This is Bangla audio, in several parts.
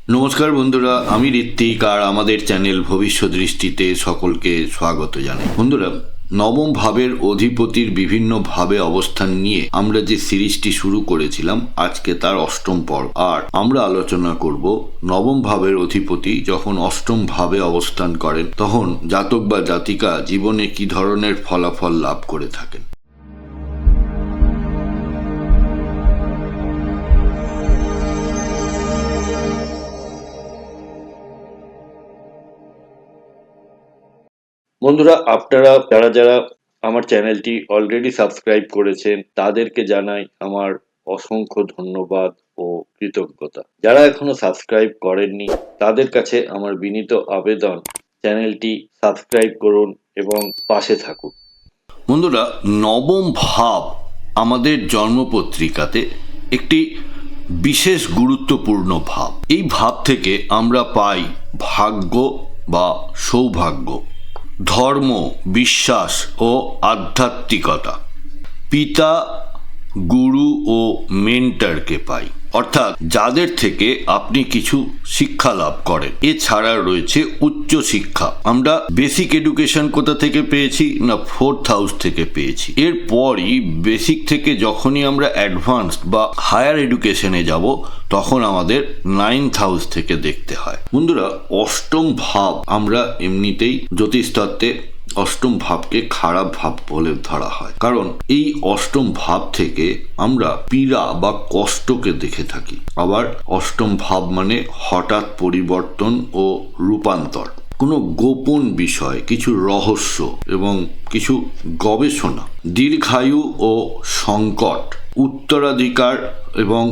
নমস্কার বন্ধুরা, আমি ঋত্বিক আর আমাদের চ্যানেল ভবিষ্যৎ দৃষ্টিতে সকলকে স্বাগত জানাই। বন্ধুরা, নবম ভাবের অধিপতির বিভিন্ন ভাবে অবস্থান নিয়ে আমরা যে সিরিজটি শুরু করেছিলাম, আজকে তার অষ্টম পর্ব। আর আমরা আলোচনা করব নবম ভাবের অধিপতি যখন অষ্টম ভাবে অবস্থান করেন তখন জাতক বা জাতিকা জীবনে কি ধরনের ফলাফল লাভ করে থাকেন। বন্ধুরা, আপনারা যারা আমার চ্যানেলটি অলরেডি সাবস্ক্রাইব করেছেন তাদেরকে জানাই আমার অসংখ্য ধন্যবাদ ও কৃতজ্ঞতা। যারা এখনো সাবস্ক্রাইব করেননি তাদের কাছে আমার বিনীত আবেদন, চ্যানেলটি সাবস্ক্রাইব করুন এবং পাশে থাকুন। বন্ধুরা, নবম ভাব আমাদের জন্মপত্রিকাতে একটি বিশেষ গুরুত্বপূর্ণ ভাব। এই ভাব থেকে আমরা পাই ভাগ্য বা সৌভাগ্য, ধর্ম, বিশ্বাস ও আধ্যাত্মিকতা। পিতা, গুরু ও মেন্টরকে পাই, অর্থাৎ যাদের থেকে আপনি কিছু শিক্ষা লাভ করেন। এছাড়া রয়েছে উচ্চ শিক্ষা। আমরা বেসিক এডুকেশন কোথা থেকে পেয়েছি না, 4th হাউস থেকে পেয়েছি। এরপরই বেসিক থেকে যখনই আমরা অ্যাডভান্সড বা হায়ার এডুকেশনে যাব তখন আমাদের 9th হাউস থেকে দেখতে হয়। বন্ধুরা, অষ্টম ভাব আমরা এমনিতেই জ্যোতিষতত্ত্বে অষ্টম ভাবকে খারাপ ভাব বলে ধরা হয়, কারণ এই অষ্টম ভাব থেকে আমরা পীড়া বা কষ্টকে দেখে থাকি। আবার অষ্টম ভাব মানে হঠাৎ পরিবর্তন ও রূপান্তর, কোনো গোপন বিষয়, কিছু রহস্য এবং কিছু গবেষণা, দীর্ঘায়ু ও সংকট, উত্তরাধিকার এবং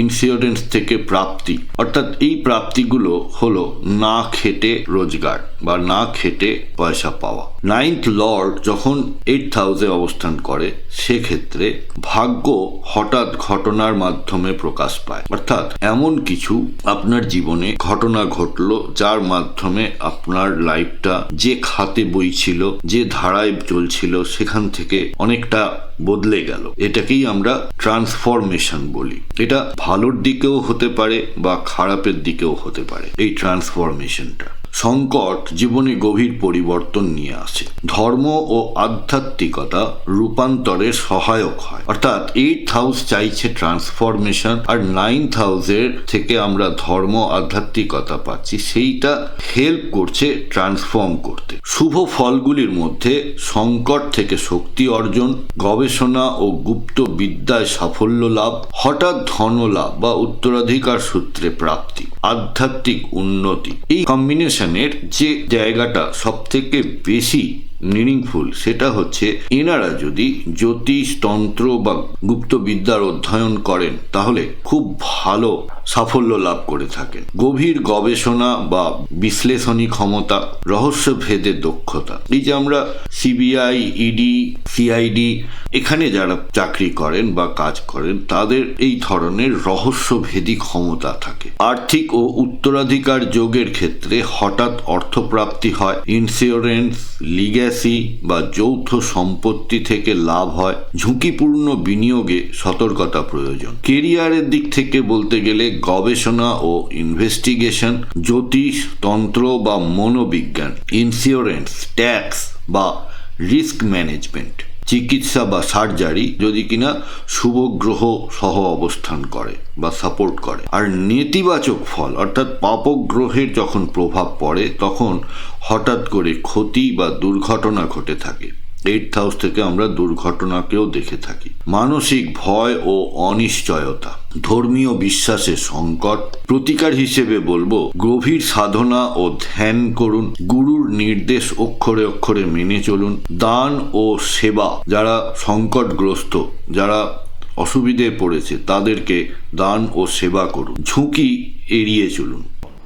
ইন্স্যুরেন্স থেকে প্রাপ্তি। অর্থাৎ এই প্রাপ্তিগুলো হলো না খেটে রোজগার বা না খেটে পয়সা পাওয়া। 9th লর্ড যখন 8th হাউসে অবস্থান করে সেক্ষেত্রে ভাগ্য হঠাৎ ঘটনার মাধ্যমে প্রকাশ পায়। অর্থাৎ এমন কিছু আপনার জীবনে ঘটনা ঘটলো যার মাধ্যমে আপনার লাইফটা যে খাতে বইছিল, যে ধারায় চলছিল সেখান থেকে অনেকটা বদলে গেল। এটাকেই আমরা ট্রান্সফরমেশন বলি। এটা ভালোর দিকেও হতে পারে বা খারাপের দিকেও হতে পারে। এই ট্রান্সফরমেশনটা সংকট জীবনে গভীর পরিবর্তন নিয়ে আসে। ধর্ম ও আধ্যাত্মিকতা রূপান্তরের সহায়ক হয়। অর্থাৎ 8th হাউস চাইছে ট্রান্সফরমেশন আর 9th হাউসের থেকে আমরা ধর্ম আধ্যাত্মিকতা পাচ্ছি, সেইটা হেল্প করছে ট্রান্সফর্ম করতে। শুভ ফলগুলির মধ্যে সংকট থেকে শক্তি অর্জন, গবেষণা ও গুপ্ত বিদ্যায় সাফল্য লাভ, হঠাৎ ধন লাভ বা উত্তরাধিকার সূত্রে প্রাপ্তি, আধ্যাত্মিক উন্নতি। এই কম্বিনেশনের যে জায়গাটা সব থেকে বেশি মিনিংফুল সেটা হচ্ছে এনারা যদি জ্যোতিষ, তন্ত্র বা গুপ্ত বিদ্যার অধ্যয়ন করেন তাহলে খুব ভালো সাফল্য লাভ করে থাকেন। গভীর গবেষণা বা বিশ্লেষণী ক্ষমতা, রহস্য ভেদের দক্ষতা। এই যে আমরা সিবিআই, ইডি, সিআইডি এখানে যারা চাকরি করেন বা কাজ করেন তাদের এই ধরনের রহস্যভেদী ক্ষমতা থাকে। আর্থিক ও উত্তরাধিকার যোগের ক্ষেত্রে হঠাৎ অর্থপ্রাপ্তি হয়, ইন্স্যুরেন্স, লিগ্যাসি বা যৌথ সম্পত্তি থেকে লাভ হয়। ঝুঁকিপূর্ণ বিনিয়োগে সতর্কতা প্রয়োজন। কেরিয়ারের দিক থেকে বলতে গেলে গবেষণা ও ইনভেস্টিগেশন, জ্যোতিষ, তন্ত্র বা মনোবিজ্ঞান, ইন্স্যুরেন্স, ট্যাক্স বা রিস্ক ম্যানেজমেন্ট, চিকিৎসা বা সার্জারি যদি কিনা শুভ গ্রহ সহ অবস্থান করে বা সাপোর্ট করে। আর নেতিবাচক ফল অর্থাৎ পাপক গ্রহের যখন প্রভাব পড়ে তখন হঠাৎ করে ক্ষতি বা দুর্ঘটনা ঘটে থাকে। 8th হাউস থেকে আমরা দুর্ঘটনাকেও দেখে থাকি। মানসিক ভয় ও অনিশ্চয়তা, ধর্মীয় বিশ্বাসের সংকট। প্রতিকার হিসেবে বলবো গভীর সাধনা ও ধ্যান করুন, গুরুর নির্দেশ অক্ষরে অক্ষরে মেনে চলুন, দান ও সেবা। যারা সংকটগ্রস্ত, যারা অসুবিধায় পড়েছে তাদেরকে দান ও সেবা করুন, ঝুঁকি এড়িয়ে চলুন।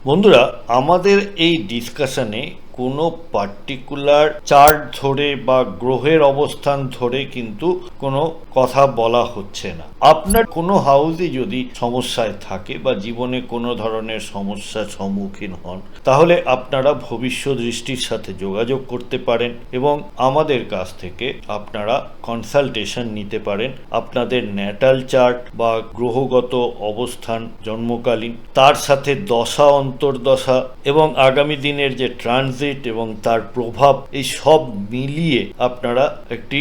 বন্ধুরা, আমাদের এই ডিসকাশনে কোনো পার্টিকুলার চার্ট ধরে বা গ্রহের অবস্থান ধরে কিন্তু কোনো কথা বলা হচ্ছে না। আপনার কোনো হাউসে যদি সমস্যায় থাকে বা জীবনে কোনো ধরনের সমস্যার সম্মুখীন হন, তাহলে আপনারা ভবিষ্যৎ দৃষ্টির সাথে যোগাযোগ করতে পারেন এবং আমাদের কাছ থেকে আপনারা কনসালটেশন নিতে পারেন। আপনাদের ন্যাটাল চার্ট বা গ্রহগত অবস্থান জন্মকালীন, তার সাথে দশা অন্তর্দশা এবং আগামী দিনের যে ট্রানজিট এবং তার প্রভাব, এই সব মিলিয়ে আপনারা একটি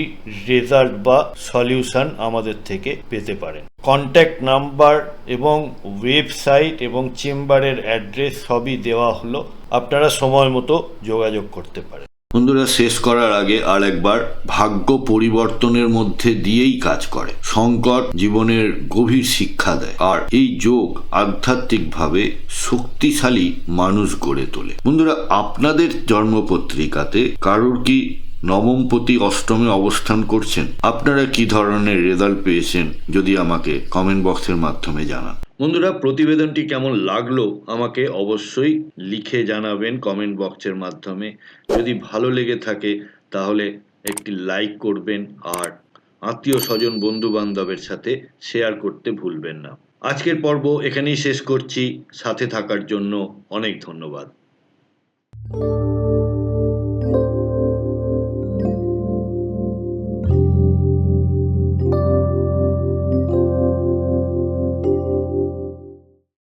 রেজাল্ট বা সলিউশন আমাদের থেকে পেতে পারেন। কন্ট্যাক্ট নাম্বার এবং ওয়েবসাইট এবং চেম্বারের অ্যাড্রেস সবই দেওয়া হলো, আপনারা সময় মতো যোগাযোগ করতে পারেন। বন্ধুরা, শেষ করার আগে আর একবার, ভাগ্য পরিবর্তনের মধ্যে দিয়েই কাজ করে। সংকট জীবনের গভীর শিক্ষা দেয়, আর এই যোগ আধ্যাত্মিকভাবে শক্তিশালী মানুষ গড়ে তোলে। বন্ধুরা, আপনাদের জন্মপত্রিকাতে কারোর কি নবমপতি অষ্টমে অবস্থান করছেন? আপনারা কি ধরনের রেজাল্ট পেয়েছেন যদি আমাকে কমেন্ট বক্সের মাধ্যমে জানান। বন্ধুরা, প্রতিবেদনটি কেমন লাগলো আমাকে অবশ্যই লিখে জানাবেন কমেন্ট বক্সের মাধ্যমে। যদি ভালো লেগে থাকে তাহলে একটি লাইক করবেন, আর আত্মীয় স্বজন বন্ধু বান্ধবের সাথে শেয়ার করতে ভুলবেন না। আজকের পর্ব এখানেই শেষ করছি। সাথে থাকার জন্য অনেক ধন্যবাদ।